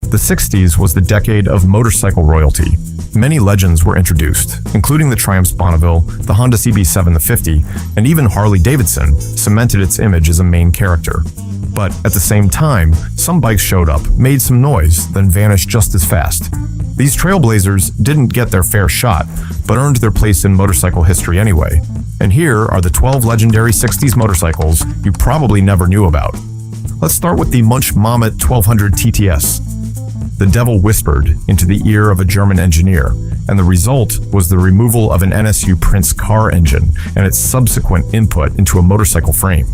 The 60s was the decade of motorcycle royalty. Many legends were introduced, including the Triumphs Bonneville, the Honda CB7 the 50, and even Harley-Davidson cemented its image as a main character. But at the same time, some bikes showed up, made some noise, then vanished just as fast. These trailblazers didn't get their fair shot, but earned their place in motorcycle history anyway. And here are the 12 legendary 60s motorcycles you probably never knew about. Let's start with the Munch Mamet 1200 TTS. The devil whispered into the ear of a German engineer, and the result was the removal of an NSU Prince car engine and its subsequent input into a motorcycle frame.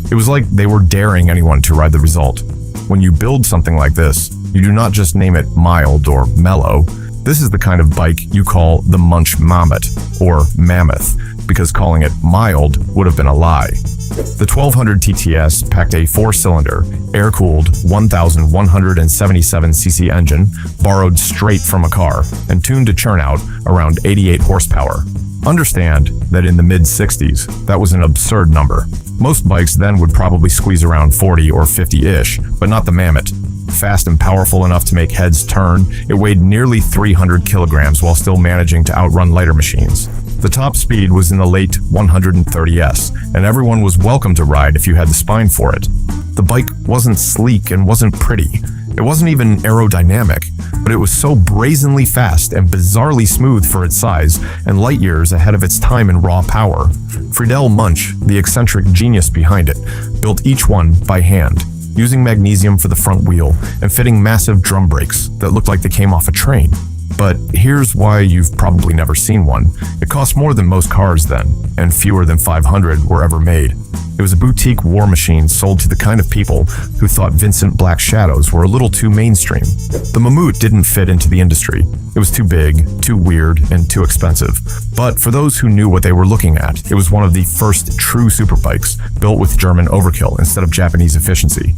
It was like they were daring anyone to ride the result. When you build something like this, you do not just name it mild or mellow. This is the kind of bike you call the Munch Mamet, or Mammoth, because calling it mild would have been a lie. The 1200 TTS packed a 4-cylinder, air-cooled 1,177cc engine, borrowed straight from a car, and tuned to churn out around 88 horsepower. Understand that in the mid-60s, that was an absurd number. Most bikes then would probably squeeze around 40 or 50-ish, but not the Mammoth. Fast and powerful enough to make heads turn, it weighed nearly 300 kilograms while still managing to outrun lighter machines. The top speed was in the late 130s, and everyone was welcome to ride if you had the spine for it. The bike wasn't sleek and wasn't pretty. It wasn't even aerodynamic, but it was so brazenly fast and bizarrely smooth for its size and light years ahead of its time in raw power. Friedel Munch, the eccentric genius behind it, built each one by hand, using magnesium for the front wheel and fitting massive drum brakes that looked like they came off a train. But here's why you've probably never seen one. It cost more than most cars then, and fewer than 500 were ever made. It was a boutique war machine sold to the kind of people who thought Vincent Black Shadows were a little too mainstream. The Mammut didn't fit into the industry. It was too big, too weird, and too expensive. But for those who knew what they were looking at, it was one of the first true superbikes built with German overkill instead of Japanese efficiency.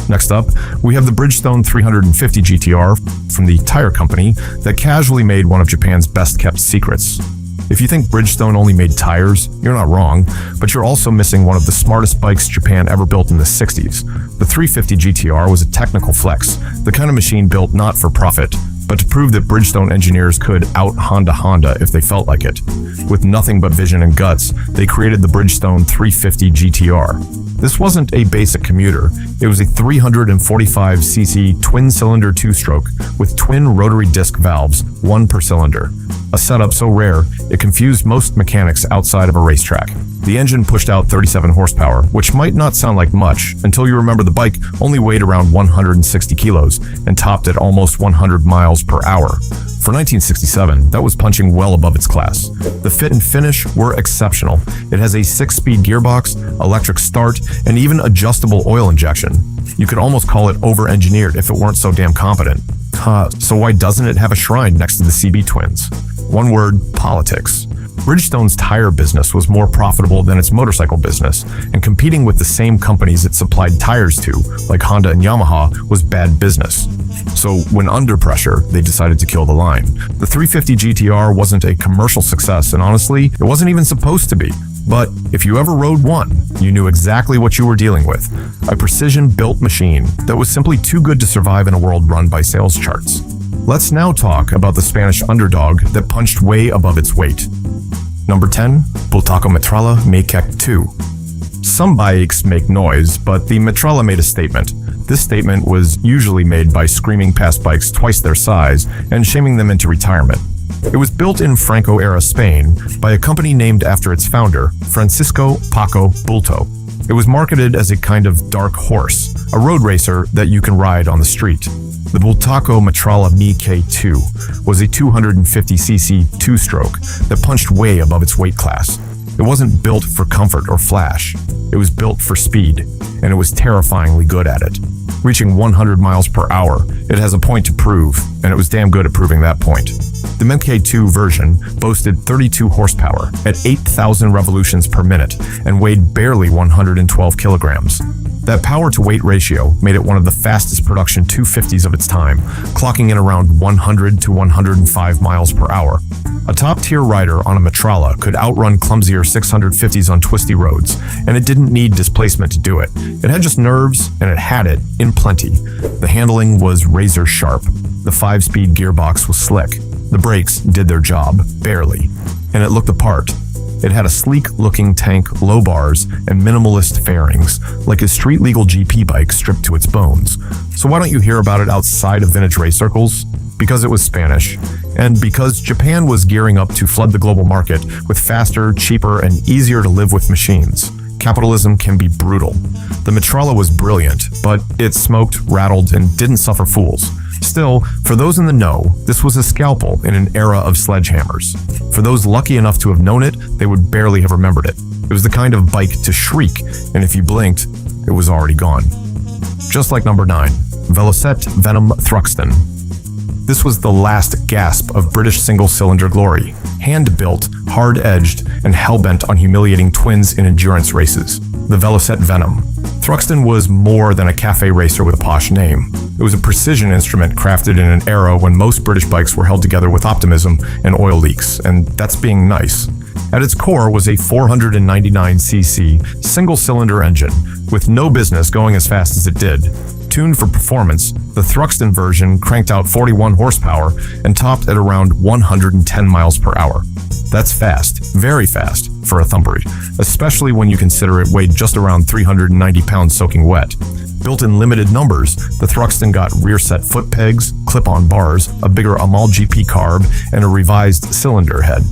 Next up, we have the Bridgestone 350 GTR from the tire company that casually made one of Japan's best-kept secrets. If you think Bridgestone only made tires, you're not wrong, but you're also missing one of the smartest bikes Japan ever built in the 60s. The 350 GTR was a technical flex, the kind of machine built not for profit, but to prove that Bridgestone engineers could out-Honda if they felt like it. With nothing but vision and guts, they created the Bridgestone 350 GTR. This wasn't a basic commuter. It was a 345cc twin-cylinder two-stroke with twin rotary disc valves, one per cylinder. A setup so rare, it confused most mechanics outside of a racetrack. The engine pushed out 37 horsepower, which might not sound like much until you remember the bike only weighed around 160 kilos and topped at almost 100 miles per hour. For 1967, that was punching well above its class. The fit and finish were exceptional. It has a 6-speed gearbox, electric start, and even adjustable oil injection. You could almost call it over-engineered if it weren't so damn competent. So why doesn't it have a shrine next to the CB twins? One word, politics. Bridgestone's tire business was more profitable than its motorcycle business, and competing with the same companies it supplied tires to, like Honda and Yamaha, was bad business. So when under pressure, they decided to kill the line. The 350 GTR wasn't a commercial success, and honestly, it wasn't even supposed to be. But if you ever rode one, you knew exactly what you were dealing with. A precision-built machine that was simply too good to survive in a world run by sales charts. Let's now talk about the Spanish underdog that punched way above its weight. Number 10, Bultaco Metralla Maykek 2. Some bikes make noise, but the Metralla made a statement. This statement was usually made by screaming past bikes twice their size and shaming them into retirement. It was built in Franco-era Spain by a company named after its founder, Francisco Paco Bulto. It was marketed as a kind of dark horse, a road racer that you can ride on the street. The Bultaco Metralla Maykek 2 was a 250cc two-stroke that punched way above its weight class. It wasn't built for comfort or flash. It was built for speed, and it was terrifyingly good at it. Reaching 100 miles per hour, it has a point to prove, and it was damn good at proving that point. The Mk2 version boasted 32 horsepower at 8,000 revolutions per minute and weighed barely 112 kilograms. That power-to-weight ratio made it one of the fastest production 250s of its time, clocking in around 100 to 105 miles per hour. A top-tier rider on a Metralla could outrun clumsier 650s on twisty roads, and it didn't need displacement to do it. It had just nerves, and it had it in plenty. The handling was razor-sharp. The 5-speed gearbox was slick. The brakes did their job, barely, and it looked the part. It had a sleek-looking tank, low bars, and minimalist fairings, like a street-legal GP bike stripped to its bones. So why don't you hear about it outside of vintage race circles? Because it was Spanish, and because Japan was gearing up to flood the global market with faster, cheaper, and easier-to-live-with machines. Capitalism can be brutal. The Metralla was brilliant, but it smoked, rattled, and didn't suffer fools. Still, for those in the know, this was a scalpel in an era of sledgehammers. For those lucky enough to have known it, they would barely have remembered it. It was the kind of bike to shriek, and if you blinked, it was already gone. Just like number 9, Velocette Venom Thruxton. This was the last gasp of British single-cylinder glory, hand-built, hard-edged, and hell-bent on humiliating twins in endurance races. The Velocette Venom. Thruxton was more than a cafe racer with a posh name. It was a precision instrument crafted in an era when most British bikes were held together with optimism and oil leaks, and that's being nice. At its core was a 499cc single-cylinder engine, with no business going as fast as it did. Tuned for performance, the Thruxton version cranked out 41 horsepower and topped at around 110 miles per hour. That's fast, very fast, for a thumpery, especially when you consider it weighed just around 390 pounds soaking wet. Built in limited numbers, the Thruxton got rear-set foot pegs, clip-on bars, a bigger Amal GP carb, and a revised cylinder head.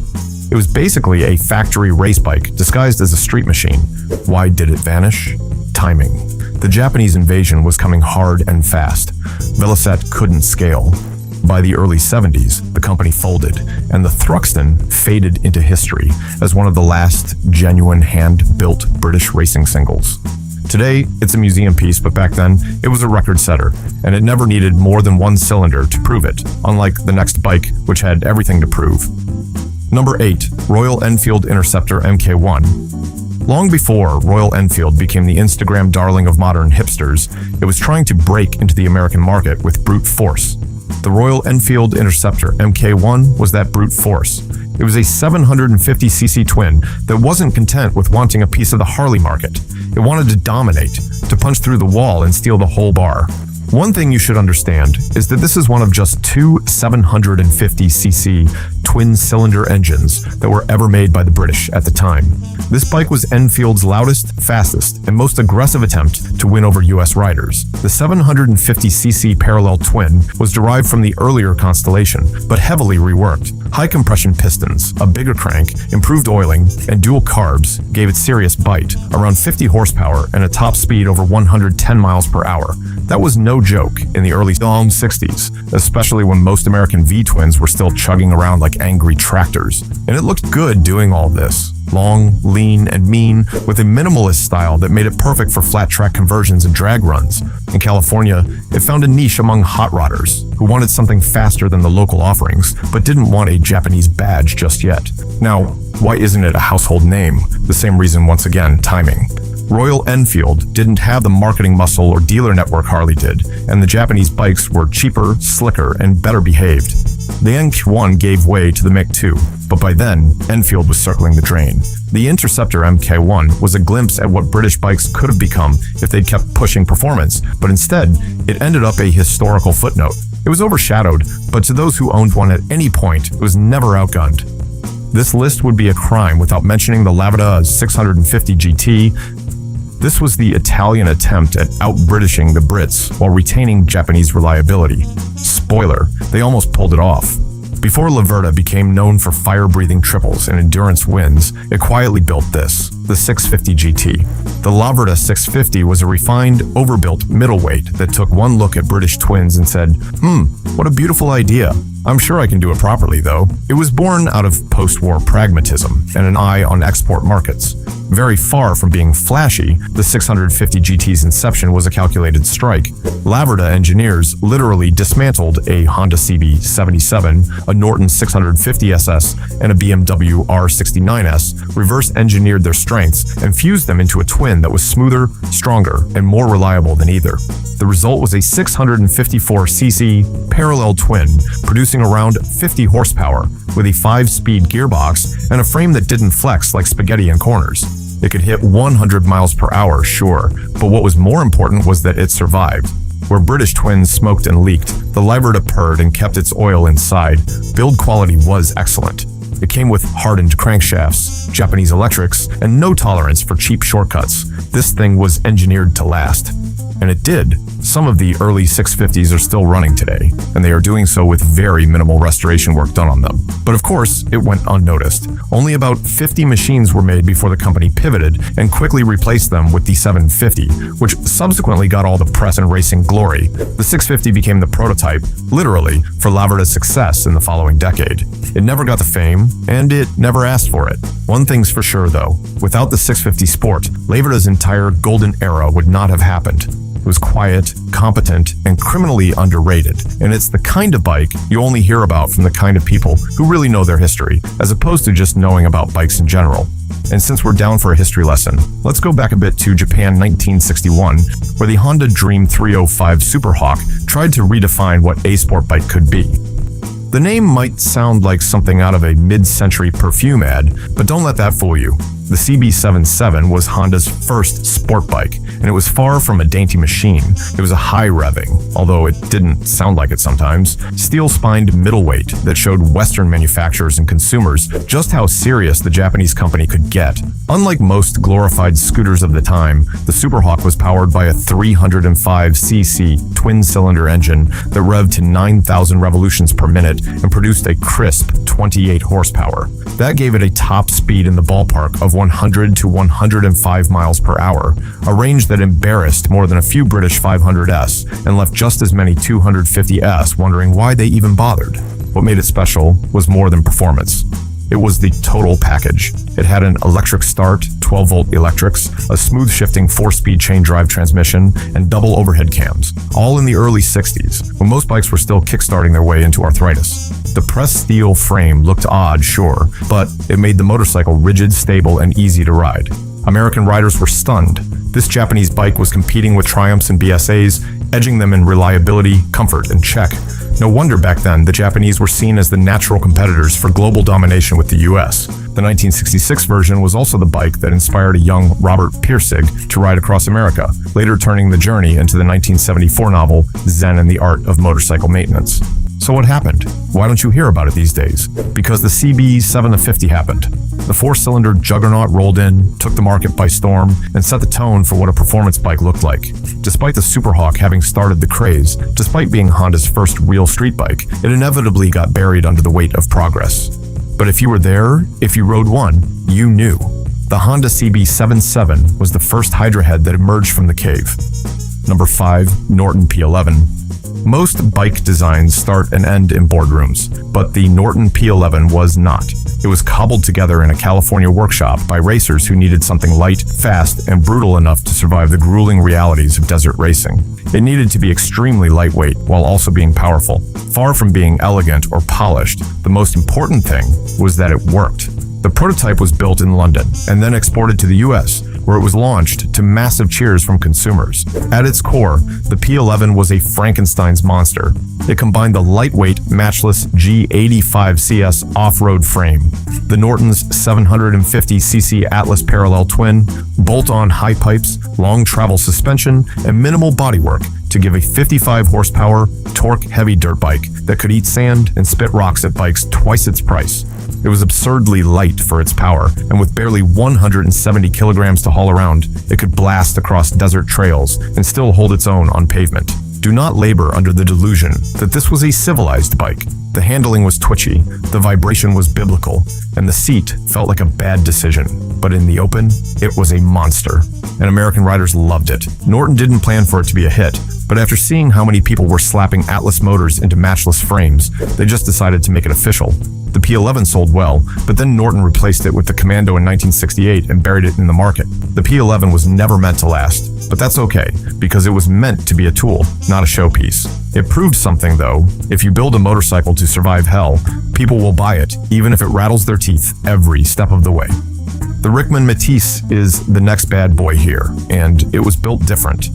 It was basically a factory race bike disguised as a street machine. Why did it vanish? Timing. The Japanese invasion was coming hard and fast. Velocette couldn't scale. By the early 70s, the company folded, and the Thruxton faded into history as one of the last genuine hand-built British racing singles. Today, it's a museum piece, but back then, it was a record setter, and it never needed more than one cylinder to prove it, unlike the next bike, which had everything to prove. Number 8, Royal Enfield Interceptor Mk1. Long before Royal Enfield became the Instagram darling of modern hipsters, it was trying to break into the American market with brute force. The Royal Enfield Interceptor Mk1 was that brute force. It was a 750cc twin that wasn't content with wanting a piece of the Harley market. It wanted to dominate, to punch through the wall and steal the whole bar. One thing you should understand is that this is one of just 2 750cc twin-cylinder engines that were ever made by the British at the time. This bike was Enfield's loudest, fastest, and most aggressive attempt to win over US riders. The 750cc parallel twin was derived from the earlier Constellation, but heavily reworked. High-compression pistons, a bigger crank, improved oiling, and dual carbs gave it serious bite, around 50 horsepower and a top speed over 110 miles per hour. That was no joke in the early 60s, especially when most American V-twins were still chugging around like angry tractors. And it looked good doing all this. Long, lean, and mean, with a minimalist style that made it perfect for flat track conversions and drag runs. In California, it found a niche among hot rodders who wanted something faster than the local offerings, but didn't want a Japanese badge just yet. Now, why isn't it a household name? The same reason, once again, timing. Royal Enfield didn't have the marketing muscle or dealer network Harley did, and the Japanese bikes were cheaper, slicker, and better behaved. The Mk1 gave way to the Mk2, but by then, Enfield was circling the drain. The Interceptor Mk1 was a glimpse at what British bikes could have become if they'd kept pushing performance, but instead, it ended up a historical footnote. It was overshadowed, but to those who owned one at any point, it was never outgunned. This list would be a crime without mentioning the Lavada 650 GT. This was the Italian attempt at out-Britishing the Brits while retaining Japanese reliability. Spoiler, they almost pulled it off. Before Laverda became known for fire-breathing triples and endurance wins, it quietly built this, the 650 GT. The Laverda 650 was a refined, overbuilt middleweight that took one look at British twins and said, what a beautiful idea. I'm sure I can do it properly, though. It was born out of post-war pragmatism and an eye on export markets. Very far from being flashy, the 650 GT's inception was a calculated strike. Laverda engineers literally dismantled a Honda CB77, a Norton 650 SS, and a BMW R69S, reverse-engineered their strengths, and fused them into a twin that was smoother, stronger, and more reliable than either. The result was a 654cc parallel twin, producing around 50 horsepower, with a 5-speed gearbox and a frame that didn't flex like spaghetti in corners. It could hit 100 miles per hour, sure, but what was more important was that it survived. Where British twins smoked and leaked, the Laverda purred and kept its oil inside. Build quality was excellent. It came with hardened crankshafts, Japanese electrics, and no tolerance for cheap shortcuts. This thing was engineered to last. And it did. Some of the early 650s are still running today, and they are doing so with very minimal restoration work done on them. But of course, it went unnoticed. Only about 50 machines were made before the company pivoted and quickly replaced them with the 750, which subsequently got all the press and racing glory. The 650 became the prototype, literally, for Laverda's success in the following decade. It never got the fame, and it never asked for it. One thing's for sure, though. Without the 650 Sport, Laverda's entire golden era would not have happened. It was quiet, competent, and criminally underrated, and it's the kind of bike you only hear about from the kind of people who really know their history, as opposed to just knowing about bikes in general. And since we're down for a history lesson, let's go back a bit to Japan 1961, where the Honda Dream 305 Superhawk tried to redefine what a sport bike could be. The name might sound like something out of a mid-century perfume ad, but don't let that fool you. The CB77 was Honda's first sport bike, and it was far from a dainty machine. It was a high-revving, although it didn't sound like it sometimes, steel-spined middleweight that showed Western manufacturers and consumers just how serious the Japanese company could get. Unlike most glorified scooters of the time, the Superhawk was powered by a 305cc twin-cylinder engine that revved to 9,000 revolutions per minute and produced a crisp 28 horsepower. That gave it a top speed in the ballpark of 100 to 105 miles per hour, a range that embarrassed more than a few British 500s and left just as many 250s wondering why they even bothered. What made it special was more than performance. It was the total package. It had an electric start, 12-volt electrics, a smooth-shifting 4-speed chain drive transmission, and double overhead cams, all in the early 60s, when most bikes were still kickstarting their way into arthritis. The pressed steel frame looked odd, sure, but it made the motorcycle rigid, stable, and easy to ride. American riders were stunned. This Japanese bike was competing with Triumphs and BSAs, edging them in reliability, comfort, and check. No wonder back then the Japanese were seen as the natural competitors for global domination with the US. The 1966 version was also the bike that inspired a young Robert Pirsig to ride across America, later turning the journey into the 1974 novel Zen and the Art of Motorcycle Maintenance. So what happened? Why don't you hear about it these days? Because the CB750 happened. The 4-cylinder juggernaut rolled in, took the market by storm, and set the tone for what a performance bike looked like. Despite the Superhawk having started the craze, despite being Honda's first real street bike, it inevitably got buried under the weight of progress. But if you were there, if you rode one, you knew. The Honda CB77 was the first Hydra head that emerged from the cave. Number 5. Norton P11. Most bike designs start and end in boardrooms, but the Norton P11 was not. It was cobbled together in a California workshop by racers who needed something light, fast, and brutal enough to survive the grueling realities of desert racing. It needed to be extremely lightweight while also being powerful. Far from being elegant or polished, the most important thing was that it worked. The prototype was built in London and then exported to the US, where it was launched to massive cheers from consumers. At its core, the P11 was a Frankenstein's monster. It combined the lightweight, matchless G85CS off-road frame, the Norton's 750cc Atlas parallel twin, bolt-on high pipes, long travel suspension, and minimal bodywork to give a 55 horsepower, torque-heavy dirt bike that could eat sand and spit rocks at bikes twice its price. It was absurdly light for its power, and with barely 170 kilograms to haul around, it could blast across desert trails and still hold its own on pavement. Do not labor under the delusion that this was a civilized bike. The handling was twitchy, the vibration was biblical, and the seat felt like a bad decision. But in the open, it was a monster, and American riders loved it. Norton didn't plan for it to be a hit, but after seeing how many people were slapping Atlas motors into matchless frames, they just decided to make it official. The P11 sold well, but then Norton replaced it with the Commando in 1968 and buried it in the market. The P11 was never meant to last, but that's okay, because it was meant to be a tool, not a showpiece. It proved something though: if you build a motorcycle to survive hell, people will buy it, even if it rattles their teeth every step of the way. The Rickman Métis is the next bad boy here, and it was built different.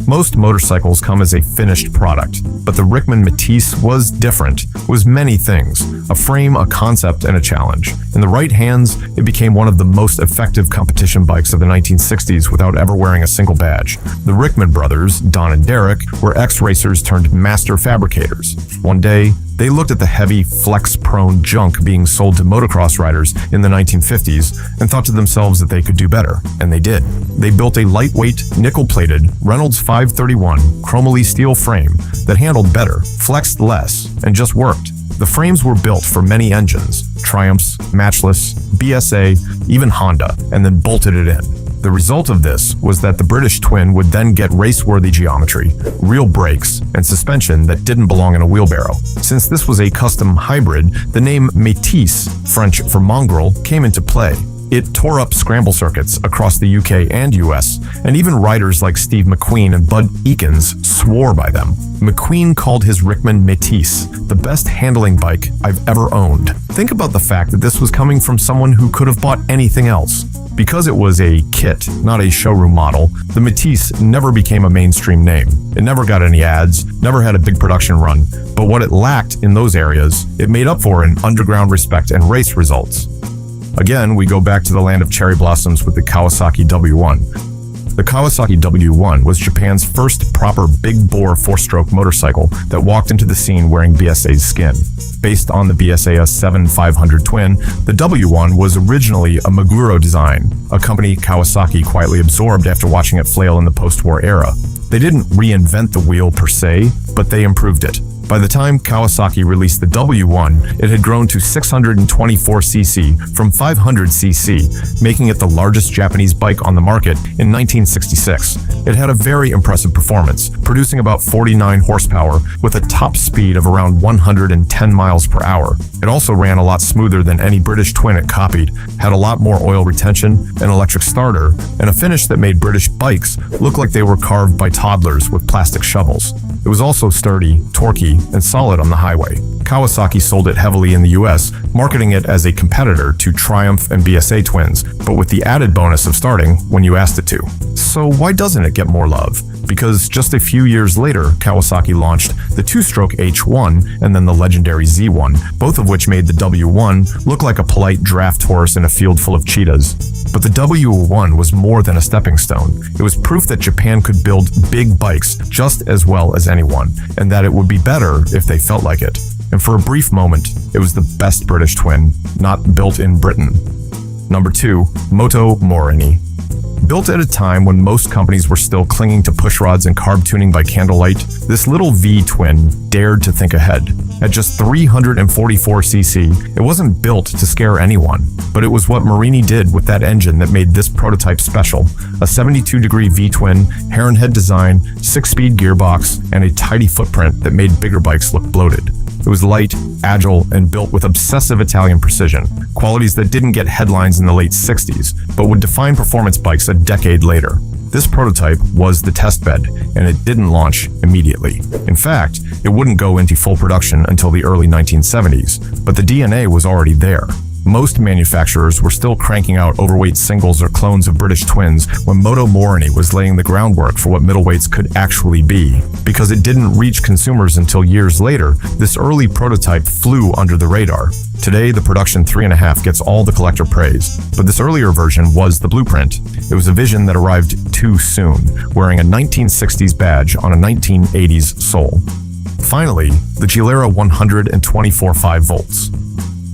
Most motorcycles come as a finished product, but the Rickman Métis was different. It was many things: a frame, a concept, and a challenge. In the right hands, it became one of the most effective competition bikes of the 1960s without ever wearing a single badge. The Rickman brothers, Don and Derek, were ex-racers turned master fabricators. One day, they looked at the heavy, flex-prone junk being sold to motocross riders in the 1950s and thought to themselves that they could do better, and they did. They built a lightweight, nickel-plated Reynolds 531 chromoly steel frame that handled better, flexed less, and just worked. The frames were built for many engines: Triumphs, Matchless, BSA, even Honda, and then bolted it in. The result of this was that the British twin would then get race-worthy geometry, real brakes, and suspension that didn't belong in a wheelbarrow. Since this was a custom hybrid, the name Métis, French for mongrel, came into play. It tore up scramble circuits across the UK and US, and even riders like Steve McQueen and Bud Ekins swore by them. McQueen called his Rickman Métis the best handling bike I've ever owned. Think about the fact that this was coming from someone who could have bought anything else. Because it was a kit, not a showroom model, the Métis never became a mainstream name. It never got any ads, never had a big production run, but what it lacked in those areas, it made up for in underground respect and race results. Again, we go back to the land of cherry blossoms with the Kawasaki W1. The Kawasaki W1 was Japan's first proper big-bore four-stroke motorcycle that walked into the scene wearing BSA's skin. Based on the BSA S7 twin, the W1 was originally a Maguro design, a company Kawasaki quietly absorbed after watching it flail in the post-war era. They didn't reinvent the wheel per se, but they improved it. By the time Kawasaki released the W1, it had grown to 624cc from 500cc, making it the largest Japanese bike on the market in 1966. It had a very impressive performance, producing about 49 horsepower with a top speed of around 110 miles per hour. It also ran a lot smoother than any British twin it copied, had a lot more oil retention, an electric starter, and a finish that made British bikes look like they were carved by toddlers with plastic shovels. It was also sturdy, torquey, and solid on the highway. Kawasaki sold it heavily in the US, marketing it as a competitor to Triumph and BSA twins, but with the added bonus of starting when you asked it to. So why doesn't it get more love? Because just a few years later, Kawasaki launched the two-stroke H1 and then the legendary Z1, both of which made the W1 look like a polite draft horse in a field full of cheetahs. But the W1 was more than a stepping stone. It was proof that Japan could build big bikes just as well as anyone, and that it would be better if they felt like it. And for a brief moment, it was the best British twin, not built in Britain. Number 2, Moto Morini. Built at a time when most companies were still clinging to pushrods and carb tuning by candlelight, this little V-twin dared to think ahead. At just 344cc, it wasn't built to scare anyone, but it was what Morini did with that engine that made this prototype special: a 72-degree V-twin, heron head design, 6-speed gearbox, and a tidy footprint that made bigger bikes look bloated. It was light, agile, and built with obsessive Italian precision, qualities that didn't get headlines in the late 60s, but would define performance bikes a decade later. This prototype was the testbed, and it didn't launch immediately. In fact, it wouldn't go into full production until the early 1970s, but the DNA was already there. Most manufacturers were still cranking out overweight singles or clones of British twins when Moto Morini was laying the groundwork for what middleweights could actually be. Because it didn't reach consumers until years later, this early prototype flew under the radar. Today, the production 3.5 gets all the collector praise, but this earlier version was the blueprint. It was a vision that arrived too soon, wearing a 1960s badge on a 1980s sole. Finally, the Gilera 124 5V.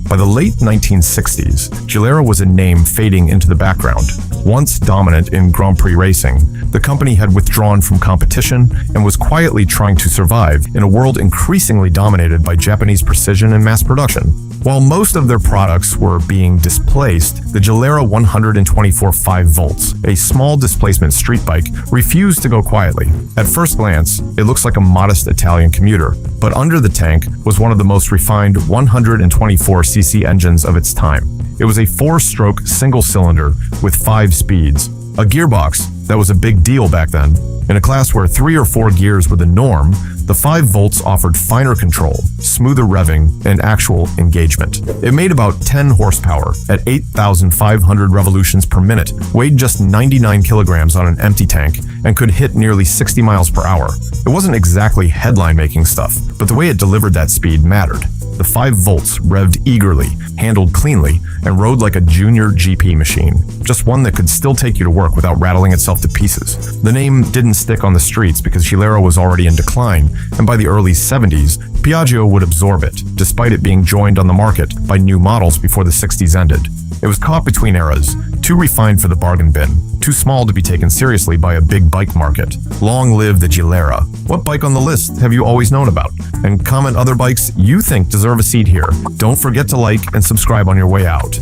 By the late 1960s, Gilera was a name fading into the background. Once dominant in Grand Prix racing, the company had withdrawn from competition and was quietly trying to survive in a world increasingly dominated by Japanese precision and mass production. While most of their products were being displaced, the Gilera 124 5 volts, a small displacement street bike, refused to go quietly. At first glance, it looks like a modest Italian commuter, but under the tank was one of the most refined 124cc engines of its time. It was a 4-stroke single-cylinder with 5 speeds, a gearbox that was a big deal back then. In a class where 3 or 4 gears were the norm, the 5 volts offered finer control, smoother revving, and actual engagement. It made about 10 horsepower at 8,500 revolutions per minute, weighed just 99 kilograms on an empty tank, and could hit nearly 60 miles per hour. It wasn't exactly headline-making stuff, but the way it delivered that speed mattered. The 5 volts revved eagerly, handled cleanly, and rode like a junior GP machine, just one that could still take you to work without rattling itself to pieces. The name didn't stick on the streets because Gilera was already in decline, and by the early 70s, Piaggio would absorb it, despite it being joined on the market by new models before the 60s ended. It was caught between eras, too refined for the bargain bin, too small to be taken seriously by a big bike market. Long live the Gilera. What bike on the list have you always known about? And comment other bikes you think deserve a seat here. Don't forget to like and subscribe on your way out.